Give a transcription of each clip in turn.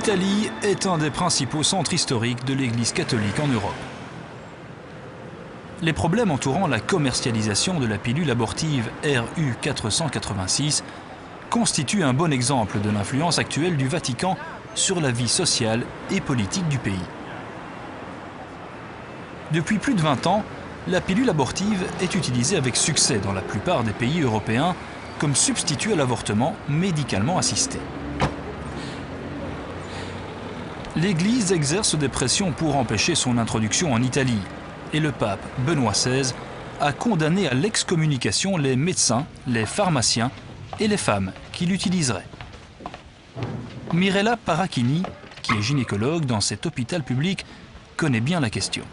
L'Italie est un des principaux centres historiques de l'Église catholique en Europe. Les problèmes entourant la commercialisation de la pilule abortive RU 486 constituent un bon exemple de l'influence actuelle du Vatican sur la vie sociale et politique du pays. Depuis plus de 20 ans, la pilule abortive est utilisée avec succès dans la plupart des pays européens comme substitut à l'avortement médicalement assisté. L'Église exerce des pressions pour empêcher son introduction en Italie et le pape Benoît XVI a condamné à l'excommunication les médecins, les pharmaciens et les femmes qui l'utiliseraient. Mirella Paracchini, qui est gynécologue dans cet hôpital public, connaît bien la question.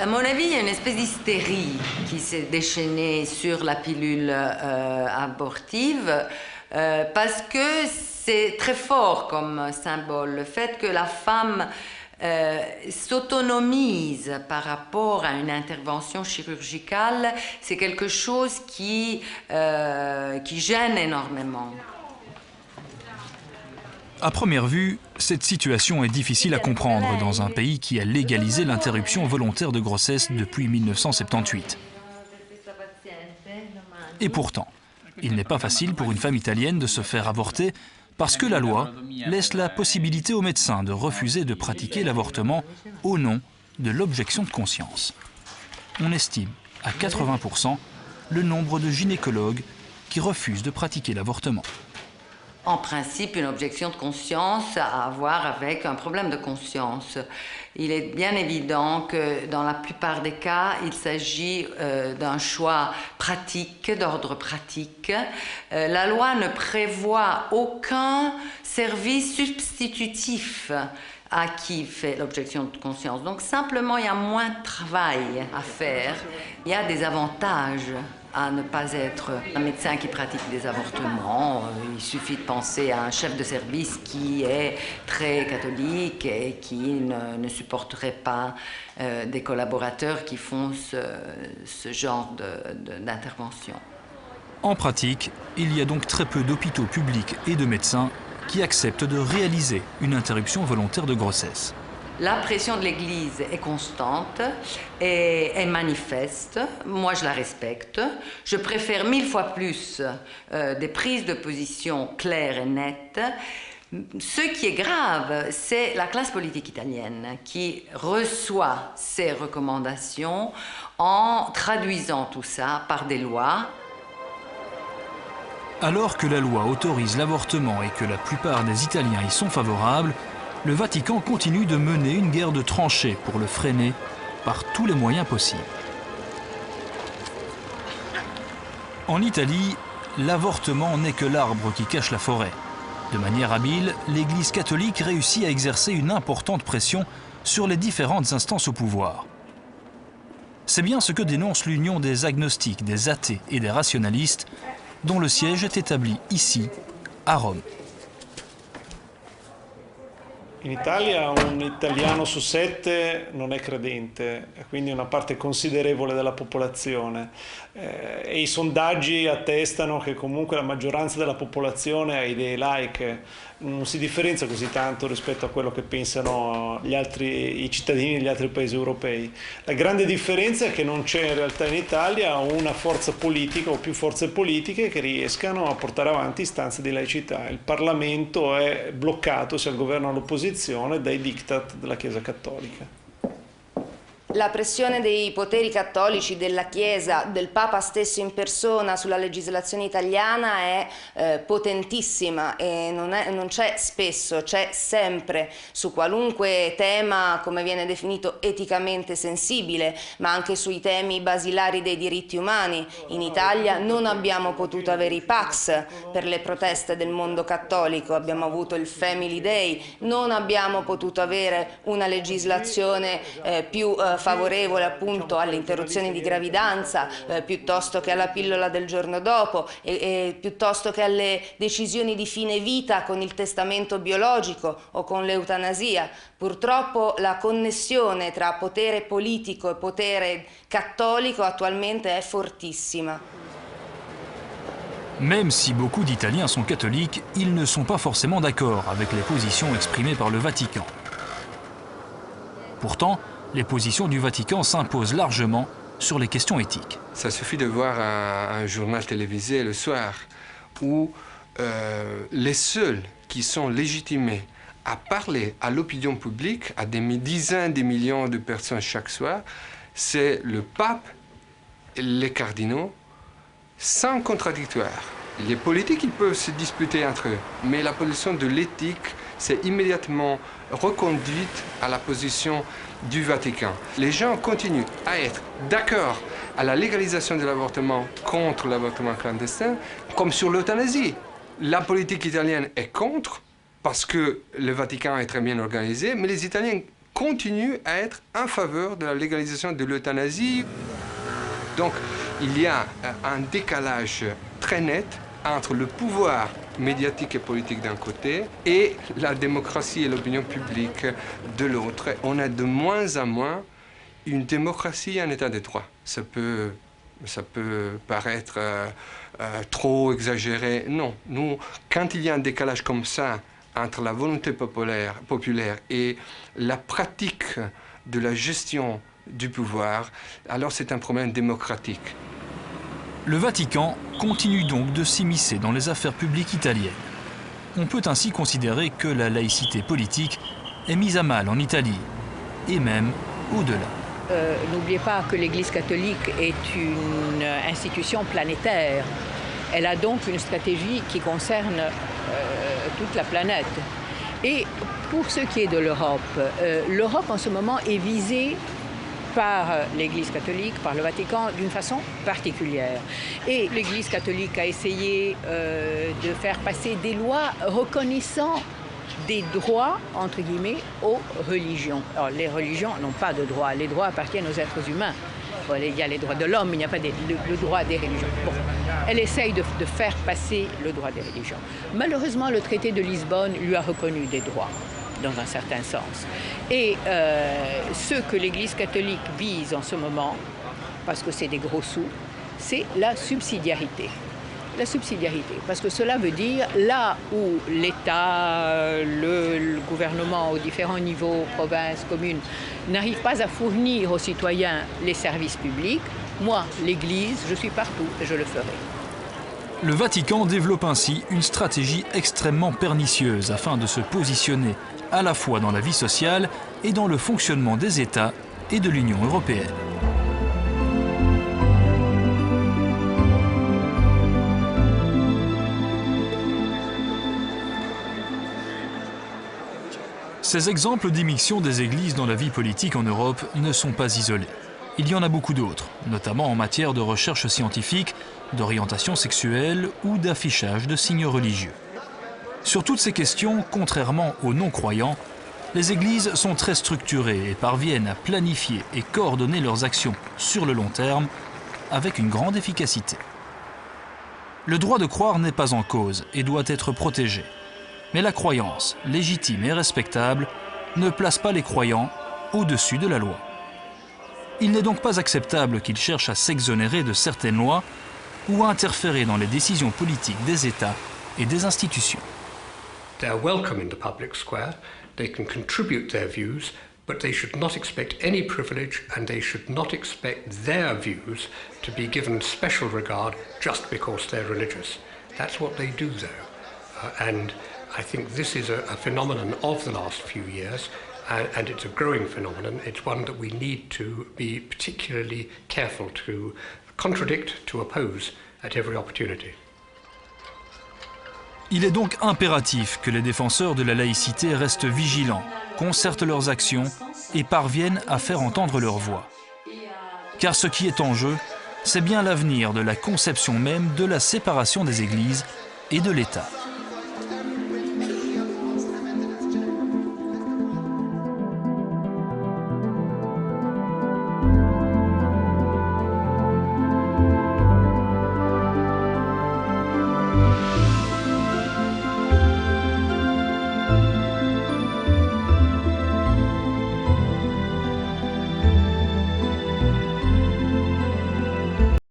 À mon avis, il y a une espèce d'hystérie qui s'est déchaînée sur la pilule abortive parce que c'est très fort comme symbole. Le fait que la femme s'autonomise par rapport à une intervention chirurgicale, c'est quelque chose qui gêne énormément. À première vue, cette situation est difficile à comprendre dans un pays qui a légalisé l'interruption volontaire de grossesse depuis 1978. Et pourtant, il n'est pas facile pour une femme italienne de se faire avorter parce que la loi laisse la possibilité aux médecins de refuser de pratiquer l'avortement au nom de l'objection de conscience. On estime à 80% le nombre de gynécologues qui refusent de pratiquer l'avortement. En principe, une objection de conscience a à voir avec un problème de conscience. Il est bien évident que dans la plupart des cas, il s'agit d'un choix pratique, d'ordre pratique. La loi ne prévoit aucun service substitutif à qui fait l'objection de conscience. Donc simplement, il y a moins de travail à faire. Il y a des avantages à ne pas être un médecin qui pratique des avortements. Il suffit de penser à un chef de service qui est très catholique et qui ne supporterait pas des collaborateurs qui font ce genre d'intervention. En pratique, il y a donc très peu d'hôpitaux publics et de médecins qui acceptent de réaliser une interruption volontaire de grossesse. La pression de l'Église est constante et est manifeste. Moi, je la respecte. Je préfère 1000 fois plus des prises de position claires et nettes. Ce qui est grave, c'est la classe politique italienne qui reçoit ces recommandations en traduisant tout ça par des lois. Alors que la loi autorise l'avortement et que la plupart des Italiens y sont favorables, le Vatican continue de mener une guerre de tranchées pour le freiner par tous les moyens possibles. En Italie, l'avortement n'est que l'arbre qui cache la forêt. De manière habile, l'Église catholique réussit à exercer une importante pression sur les différentes instances au pouvoir. C'est bien ce que dénonce l'Union des agnostiques, des athées et des rationalistes, dont le siège est établi ici, à Rome. In Italia un italiano su 7 non è credente, quindi una parte considerevole della popolazione. E i sondaggi attestano che comunque la maggioranza della popolazione ha idee laiche, non si differenzia così tanto rispetto a quello che pensano i cittadini degli altri paesi europei. La grande differenza è che non c'è in realtà in Italia una forza politica o più forze politiche che riescano a portare avanti istanze di laicità. Il Parlamento è bloccato, sia il governo all'opposizione, dai diktat della Chiesa Cattolica. La pressione dei poteri cattolici, della Chiesa, del Papa stesso in persona sulla legislazione italiana è potentissima e non c'è spesso, c'è sempre su qualunque tema, come viene definito, eticamente sensibile, ma anche sui temi basilari dei diritti umani. In Italia non abbiamo potuto avere i Pax per le proteste del mondo cattolico, abbiamo avuto il Family Day, non abbiamo potuto avere una legislazione più favorevole appunto alle interruzioni di gravidanza piuttosto che alla pillola del giorno dopo e piuttosto che alle decisioni di fine vita con il testamento biologico o con l'eutanasia. Purtroppo la connessione tra potere politico e potere cattolico attualmente è fortissima. Même si beaucoup d'Italiens sont catholiques, ils ne sont pas forcément d'accord avec les positions exprimées par le Vatican. Pourtant, les positions du Vatican s'imposent largement sur les questions éthiques. Ça suffit de voir un journal télévisé le soir où les seuls qui sont légitimés à parler à l'opinion publique, à des dizaines de millions de personnes chaque soir, c'est le pape et les cardinaux, sans contradictoire. Les politiques, ils peuvent se disputer entre eux, mais la position de l'éthique, c'est immédiatement reconduite à la position du Vatican. Les gens continuent à être d'accord à la légalisation de l'avortement contre l'avortement clandestin, comme sur l'euthanasie. La politique italienne est contre, parce que le Vatican est très bien organisé, mais les Italiens continuent à être en faveur de la légalisation de l'euthanasie. Donc, il y a un décalage très net entre le pouvoir médiatique et politique d'un côté et la démocratie et l'opinion publique de l'autre. On a de moins en moins une démocratie en état de droit. Ça peut paraître trop exagéré. Non, nous, quand il y a un décalage comme ça entre la volonté populaire et la pratique de la gestion du pouvoir, alors c'est un problème démocratique. Le Vatican continue donc de s'immiscer dans les affaires publiques italiennes. On peut ainsi considérer que la laïcité politique est mise à mal en Italie, et même au-delà. N'oubliez pas que l'Église catholique est une institution planétaire. Elle a donc une stratégie qui concerne toute la planète. Et pour ce qui est de l'Europe, l'Europe en ce moment est visée par l'Église catholique, par le Vatican, d'une façon particulière. Et l'Église catholique a essayé de faire passer des lois reconnaissant des droits, entre guillemets, aux religions. Alors, les religions n'ont pas de droits. Les droits appartiennent aux êtres humains. Bon, il y a les droits de l'homme, mais il n'y a pas le droit des religions. Bon, elle essaye de faire passer le droit des religions. Malheureusement, le traité de Lisbonne lui a reconnu des droits, dans un certain sens. Et ce que l'Église catholique vise en ce moment, parce que c'est des gros sous, c'est la subsidiarité. La subsidiarité, parce que cela veut dire là où l'État, le gouvernement aux différents niveaux, provinces, communes, n'arrive pas à fournir aux citoyens les services publics, moi, l'Église, je suis partout et je le ferai. Le Vatican développe ainsi une stratégie extrêmement pernicieuse afin de se positionner à la fois dans la vie sociale et dans le fonctionnement des États et de l'Union européenne. Ces exemples d'immixtion des églises dans la vie politique en Europe ne sont pas isolés. Il y en a beaucoup d'autres, notamment en matière de recherche scientifique, d'orientation sexuelle ou d'affichage de signes religieux. Sur toutes ces questions, contrairement aux non-croyants, les églises sont très structurées et parviennent à planifier et coordonner leurs actions sur le long terme avec une grande efficacité. Le droit de croire n'est pas en cause et doit être protégé. Mais la croyance, légitime et respectable, ne place pas les croyants au-dessus de la loi. Il n'est donc pas acceptable qu'ils cherchent à s'exonérer de certaines lois ou à interférer dans les décisions politiques des États et des institutions. They're welcome in the public square, they can contribute their views, but they should not expect any privilege and they should not expect their views to be given special regard just because they're religious. That's what they do though. And I think this is a phenomenon of the last few years, and it's a growing phenomenon. It's one that we need to be particularly careful to contradict, to oppose at every opportunity. Il est donc impératif que les défenseurs de la laïcité restent vigilants, concertent leurs actions et parviennent à faire entendre leur voix. Car ce qui est en jeu, c'est bien l'avenir de la conception même de la séparation des églises et de l'État.